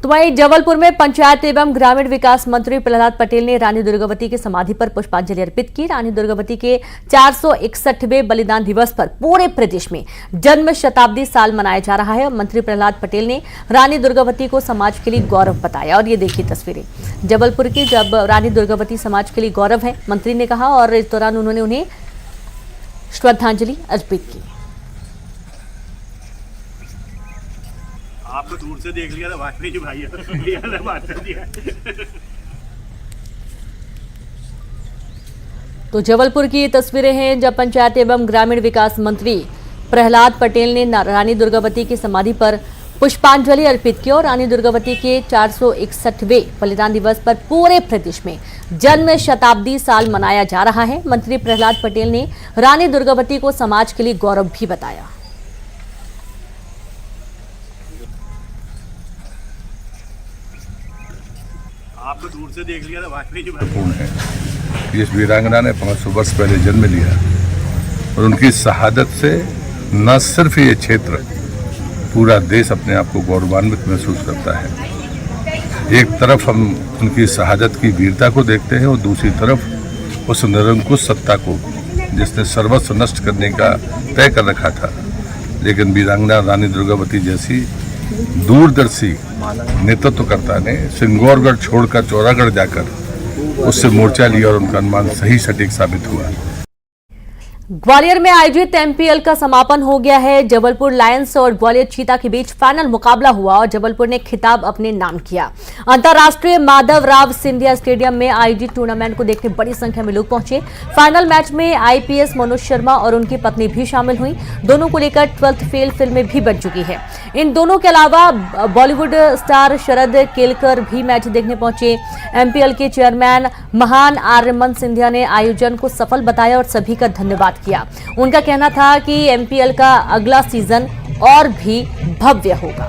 तो वहीं जबलपुर में पंचायत एवं ग्रामीण विकास मंत्री प्रहलाद पटेल ने रानी दुर्गावती की समाधि पर पुष्पांजलि अर्पित की। रानी दुर्गावती के 461वें बलिदान दिवस पर पूरे प्रदेश में जन्म शताब्दी साल मनाया जा रहा है। मंत्री प्रहलाद पटेल ने रानी दुर्गावती को समाज के लिए गौरव बताया और ये देखिए तस्वीरें जबलपुर की, जब रानी दुर्गावती समाज के लिए गौरव है, मंत्री ने कहा और इस दौरान उन्होंने उन्हें श्रद्धांजलि अर्पित की। आपको दूर से देख लिया था भाई बात कर दिया। तो जबलपुर की ये तस्वीरें हैं जब पंचायत एवं ग्रामीण विकास मंत्री प्रहलाद पटेल ने रानी दुर्गावती की समाधि पर पुष्पांजलि अर्पित की और रानी दुर्गावती के 461वें बलिदान दिवस पर पूरे प्रदेश में जन्म शताब्दी साल मनाया जा रहा है। मंत्री प्रहलाद पटेल ने रानी दुर्गावती को समाज के लिए गौरव भी बताया। आपको दूर से देख लिया था भाई है। इस वीरांगना ने 500 वर्ष पहले जन्म लिया और उनकी शहादत से न सिर्फ ये क्षेत्र, पूरा देश अपने आप को गौरवान्वित महसूस करता है। एक तरफ हम उनकी शहादत की वीरता को देखते हैं और दूसरी तरफ उस निरंकुश सत्ता को जिसने सर्वस्व नष्ट करने का तय कर रखा था, लेकिन वीरांगना रानी दुर्गावती जैसी दूरदर्शी नेतृत्वकर्ता ने सिंगौरगढ़ छोड़कर चौरागढ़ जाकर उससे मोर्चा लिया और उनका अनुमान सही सटीक साबित हुआ। ग्वालियर में आयोजित एमपीएल का समापन हो गया है। जबलपुर लायंस और ग्वालियर चीता के बीच फाइनल मुकाबला हुआ और जबलपुर ने खिताब अपने नाम किया। अंतर्राष्ट्रीय माधवराव सिंधिया स्टेडियम में आयोजित टूर्नामेंट को देखने बड़ी संख्या में लोग पहुंचे। फाइनल मैच में आईपीएस मनोज शर्मा और उनकी पत्नी भी शामिल हुई। दोनों को लेकर 12th फेल फिल्में भी बन चुकी है। इन दोनों के अलावा बॉलीवुड स्टार शरद केलकर भी मैच देखने पहुंचे। एमपीएल के चेयरमैन महान आर्यमन सिंधिया ने आयोजन को सफल बताया और सभी का धन्यवाद किया। उनका कहना था कि एमपीएल का अगला सीजन और भी भव्य होगा।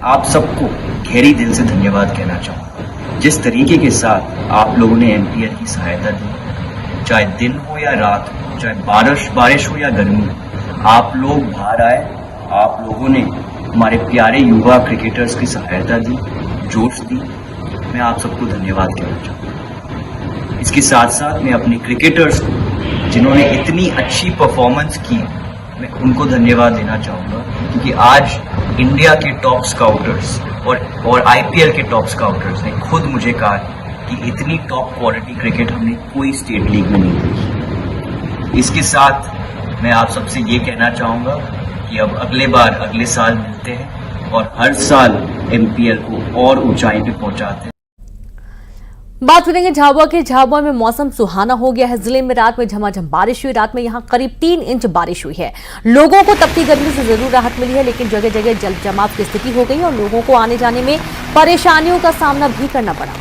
आप सबको गहरी दिल से धन्यवाद कहना चाहूंगा। जिस तरीके के साथ आप लोगों ने एमपीएल की सहायता दी, चाहे दिन हो या रात हो, चाहे बारिश हो या गर्मी, आप लोग बाहर आए, आप लोगों ने हमारे प्यारे युवा क्रिकेटर्स की सहायता दी, जोश दी। मैं आप सबको धन्यवाद कहना चाहूँगा। इसके साथ साथ मैं अपने क्रिकेटर्स को जिन्होंने इतनी अच्छी परफॉर्मेंस की, मैं उनको धन्यवाद देना चाहूँगा, क्योंकि आज इंडिया के टॉप स्काउटर्स और आईपीएल के टॉप स्काउटर्स ने खुद मुझे कहा कि इतनी टॉप क्वालिटी क्रिकेट हमने कोई स्टेट लीग में नहीं देखी। इसके साथ मैं आप सबसे ये कहना चाहूँगा कि अब अगले साल मिलते हैं और हर साल एमपीएल को और ऊंचाई पे पहुंचाते हैं। बात करेंगे झाबुआ के। झाबुआ में मौसम सुहाना हो गया है। जिले में रात में झमाझम बारिश हुई। रात में यहां करीब 3 इंच बारिश हुई है। लोगों को तपती गर्मी से जरूर राहत मिली है, लेकिन जगह जगह जल जमाव की स्थिति हो गई और लोगों को आने जाने में परेशानियों का सामना भी करना पड़ा।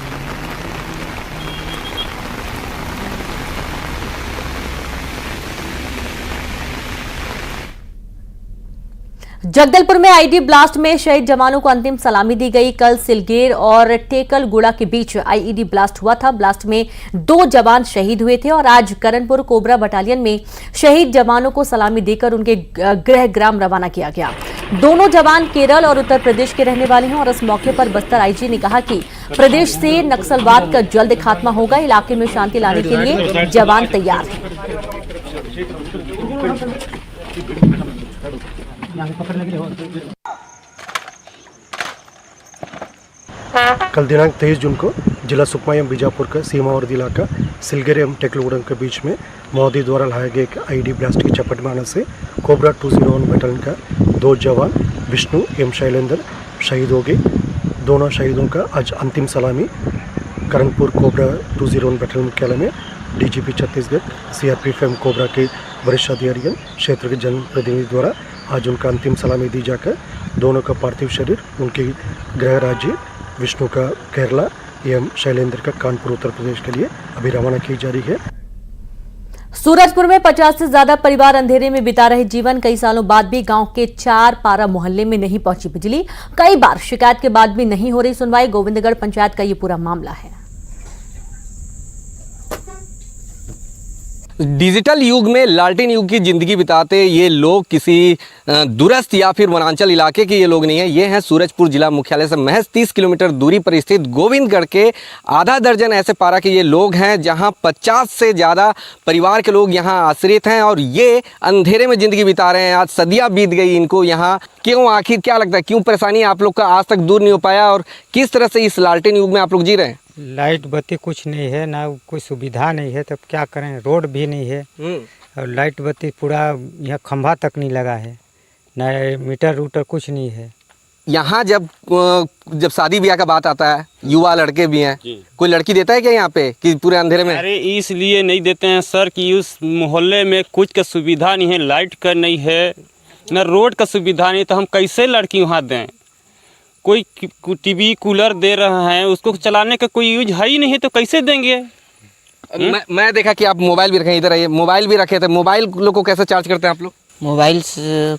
जगदलपुर में आईडी ब्लास्ट में शहीद जवानों को अंतिम सलामी दी गई। कल सिलगेर और टेकलगुड़ा के बीच आईईडी ब्लास्ट हुआ था। ब्लास्ट में 2 जवान शहीद हुए थे और आज करणपुर कोबरा बटालियन में शहीद जवानों को सलामी देकर उनके गृह ग्राम रवाना किया गया। दोनों जवान केरल और उत्तर प्रदेश के रहने वाले हैं और इस मौके पर बस्तर आईजी ने कहा कि प्रदेश से नक्सलवाद का जल्द खात्मा होगा। इलाके में शांति लाने के लिए जवान तैयार हैं। कल दिनांक 23 जून को जिला सुकमा एवं बीजापुर का सीमावर्ती इलाका सिलगेर एवं टेकलगुड़ा के बीच में मोदी द्वारा लाए गए एक आईडी ब्लास्ट की चपेट में आने से कोबरा 201 बटालियन का 2 जवान विष्णु एवं शैलेंद्र शहीद हो गए। दोनों शहीदों का आज अंतिम सलामी करणपुर कोबरा 201 बटालियन मुख्यालय में डीजीपी छत्तीसगढ़, सीआरपीएफ एवं कोबरा के वरिष्ठ अधिकारियों, क्षेत्र के जनप्रतिनिधि द्वारा आज उनका अंतिम सलामी दी जाकर दोनों का पार्थिव शरीर उनके गृह राज्य विष्णु का केरला एवं शैलेंद्र का कानपुर उत्तर प्रदेश के लिए अभी रवाना की जा रही है। सूरजपुर में 50 से ज्यादा परिवार अंधेरे में बिता रहे जीवन। कई सालों बाद भी गांव के 4 पारा मोहल्ले में नहीं पहुंची बिजली। कई बार शिकायत के बाद भी नहीं हो रही सुनवाई। गोविंदगढ़ पंचायत का ये पूरा मामला है। डिजिटल युग में लालटेन युग की ज़िंदगी बिताते ये लोग किसी दूरस्थ या फिर वनांचल इलाके के ये लोग नहीं हैं। ये हैं सूरजपुर जिला मुख्यालय से महज 30 किलोमीटर दूरी पर स्थित गोविंदगढ़ के आधा दर्जन ऐसे पारा के ये लोग हैं जहां 50 से ज़्यादा परिवार के लोग यहां आश्रित हैं और ये अंधेरे में ज़िंदगी बिता रहे हैं। आज सदियाँ बीत गई इनको यहाँ। क्यों, आखिर क्या लगता है, क्यों परेशानी आप लोग का आज तक दूर नहीं हो पाया और किस तरह से इस लालटेन युग में आप लोग जी रहे हैं? लाइट बत्ती कुछ नहीं है, ना कोई सुविधा नहीं है, तब क्या करें। रोड भी नहीं है और लाइट बत्ती पूरा यहाँ खंभा तक नहीं लगा है, ना मीटर रूटर कुछ नहीं है। यहाँ जब शादी ब्याह का बात आता है, युवा लड़के भी हैं, कोई लड़की देता है क्या यहाँ पे कि पूरे अंधेरे में? अरे इसलिए नहीं देते हैं सर कि उस मोहल्ले में कुछ का सुविधा नहीं है, लाइट का नहीं है, ना रोड का सुविधा नहीं, तो हम कैसे लड़की वहाँ दें? कोई टीवी कूलर दे रहा है, उसको चलाने का कोई यूज है ही नहीं है, तो कैसे देंगे? मैं देखा कि आप मोबाइल भी रखे, इधर आइए, मोबाइल भी रखे थे। मोबाइल लोग को कैसे चार्ज करते हैं आप लोग? मोबाइल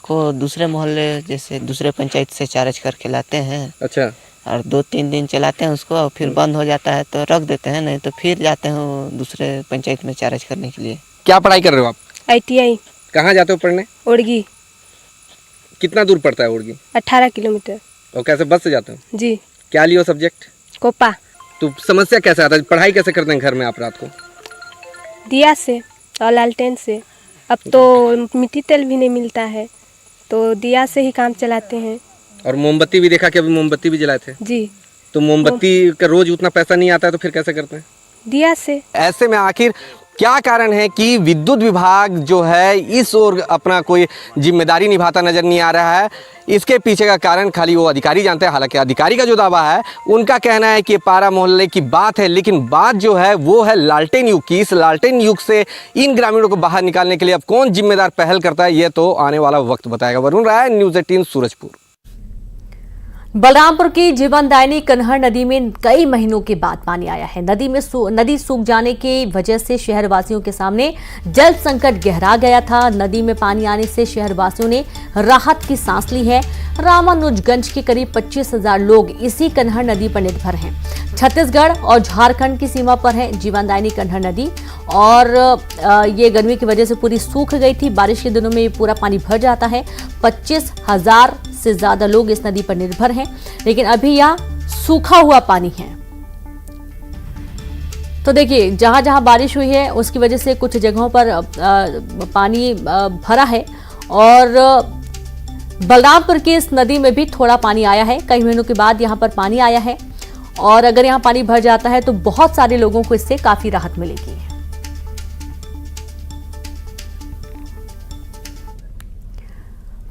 को दूसरे मोहल्ले जैसे दूसरे पंचायत से चार्ज करके लाते हैं। अच्छा। और 2-3 दिन चलाते हैं उसको और फिर बंद हो जाता है तो रख देते हैं, नहीं तो फिर जाते हैं दूसरे पंचायत में चार्ज करने के लिए। क्या पढ़ाई कर रहे हो आप? ITI। कहाँ जाते हो पढ़ने? उड़गी। कितना दूर पड़ता है उड़गी? 18 किलोमीटर। और कैसे, बस से जाते हो? जी। क्या लियो सब्जेक्ट? कोपा। तो समस्या कैसे आता है, पढ़ाई कैसे करते हैं घर में आप रात को? दिया से और लालटेन से। अब तो मिट्टी तेल भी नहीं मिलता है तो दिया से ही काम चलाते हैं। और मोमबत्ती भी देखा कि अभी मोमबत्ती भी जलाए थे? जी। तो मोमबत्ती का रोज उतना पैसा नहीं आता है तो फिर कैसे करते हैं? दिया से। ऐसे में आखिर क्या कारण है कि विद्युत विभाग जो है इस ओर अपना कोई जिम्मेदारी निभाता नजर नहीं आ रहा है? इसके पीछे का कारण खाली वो अधिकारी जानते हैं। हालांकि अधिकारी का जो दावा है, उनका कहना है कि पारा मोहल्ले की बात है, लेकिन बात जो है वो है लालटेन युग की। इस लालटेन युग से इन ग्रामीणों को बाहर निकालने के लिए अब कौन जिम्मेदार पहल करता है, ये तो आने वाला वक्त बताएगा। वरुण राय, न्यूज़ 18 सूरजपुर। बलरामपुर की जीवनदायिनी कन्हर नदी में कई महीनों के बाद पानी आया है। नदी सूख जाने की वजह से शहरवासियों के सामने जल संकट गहरा गया था। नदी में पानी आने से शहरवासियों ने राहत की सांस ली है। रामानुजगंज के करीब 25,000 लोग इसी कन्हर नदी पर निर्भर हैं। छत्तीसगढ़ और झारखंड की सीमा पर है जीवनदायिनी कन्हर नदी और ये गर्मी की वजह से पूरी सूख गई थी। बारिश के दिनों में ये पूरा पानी भर जाता है। 25,000 से ज्यादा लोग इस नदी पर निर्भर हैं, लेकिन अभी यह सूखा हुआ पानी है। तो देखिए, जहां जहां बारिश हुई है उसकी वजह से कुछ जगहों पर पानी भरा है और बलरामपुर की इस नदी में भी थोड़ा पानी आया है। कई महीनों के बाद यहां पर पानी आया है और अगर यहां पानी भर जाता है तो बहुत सारे लोगों को इससे काफी राहत मिलेगी।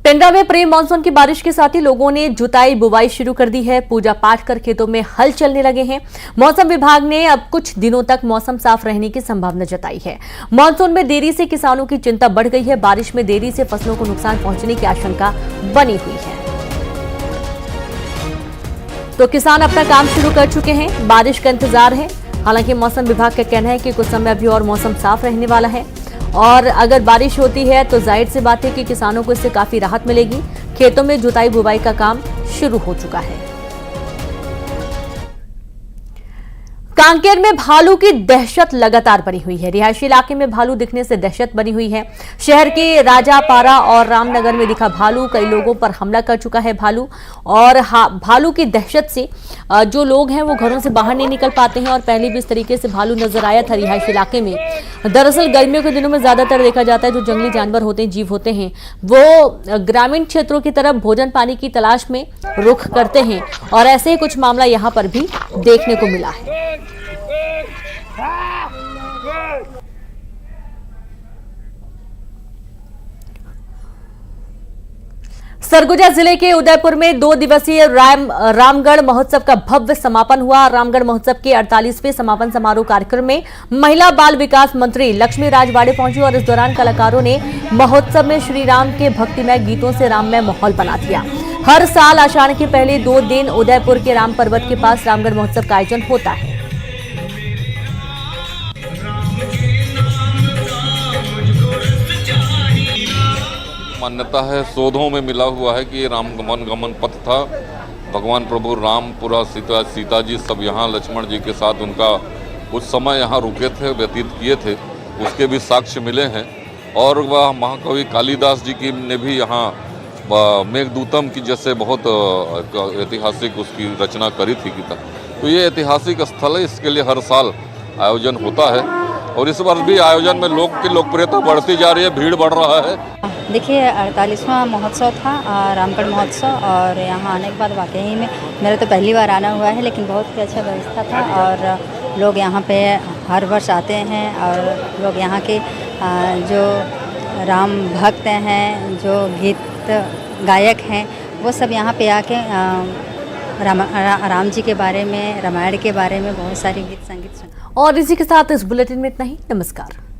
पेंड्रा में प्री मानसून की बारिश के साथ ही लोगों ने जुताई बुवाई शुरू कर दी है। पूजा पाठ कर खेतों में हल चलने लगे हैं। मौसम विभाग ने अब कुछ दिनों तक मौसम साफ रहने की संभावना जताई है। मानसून में देरी से किसानों की चिंता बढ़ गई है। बारिश में देरी से फसलों को नुकसान पहुंचने की आशंका बनी हुई है, तो किसान अपना काम शुरू कर चुके हैं। बारिश का इंतजार है। हालांकि मौसम विभाग का कहना है कि कुछ समय अभी और मौसम साफ रहने वाला है और अगर बारिश होती है तो जाहिर सी बात है कि किसानों को इससे काफी राहत मिलेगी। खेतों में जुताई बुवाई का काम शुरू हो चुका है। कांकेर में भालू की दहशत लगातार बनी हुई है। रिहायशी इलाके में भालू दिखने से दहशत बनी हुई है। शहर के राजापारा और रामनगर में दिखा भालू। कई लोगों पर हमला कर चुका है भालू और भालू की दहशत से जो लोग हैं वो घरों से बाहर नहीं निकल पाते हैं और पहले भी इस तरीके से भालू नजर आया था रिहायशी इलाके में। दरअसल गर्मियों के दिनों में ज्यादातर देखा जाता है जो जंगली जानवर होते हैं, जीव होते हैं, वो ग्रामीण क्षेत्रों की तरफ भोजन पानी की तलाश में रुख करते हैं और ऐसे ही कुछ मामला यहाँ पर भी देखने को मिला है। सरगुजा जिले के उदयपुर में 2 दिवसीय रामगढ़ महोत्सव का भव्य समापन हुआ। रामगढ़ महोत्सव के 48वें समापन समारोह कार्यक्रम में महिला बाल विकास मंत्री लक्ष्मी राजवाड़े पहुंची और इस दौरान कलाकारों ने महोत्सव में श्री राम के भक्तिमय गीतों से राममय माहौल बना दिया। हर साल आषाढ़ के पहले 2 दिन उदयपुर के राम पर्वत के पास रामगढ़ महोत्सव का आयोजन होता है। मान्यता है, शोधों में मिला हुआ है कि ये राम गमन पथ था। भगवान प्रभु राम, पूरा सीता जी सब यहाँ लक्ष्मण जी के साथ उनका कुछ समय यहाँ रुके थे, व्यतीत किए थे उसके भी साक्ष्य मिले हैं। और वह महाकवि कालिदास जी की ने भी यहाँ मेघदूतम की जैसे बहुत ऐतिहासिक उसकी रचना करी थी गीता। तो ये ऐतिहासिक स्थल है, इसके लिए हर साल आयोजन होता है और इस वर्ष भी आयोजन में लोग की लोकप्रियता बढ़ती जा रही है, भीड़ बढ़ रहा है। देखिए 48वां महोत्सव था रामगढ़ महोत्सव, और यहाँ आने के बाद वाकई में मेरा तो पहली बार आना हुआ है, लेकिन बहुत ही अच्छा व्यवस्था था और लोग यहाँ पे हर वर्ष आते हैं और लोग यहाँ के जो राम भक्त हैं, जो गीत गायक हैं, वो सब यहाँ पे आके राम जी के बारे में, रामायण के बारे में बहुत सारी गीत संगीत सुना। और इसी के साथ इस बुलेटिन में इतना ही। नमस्कार।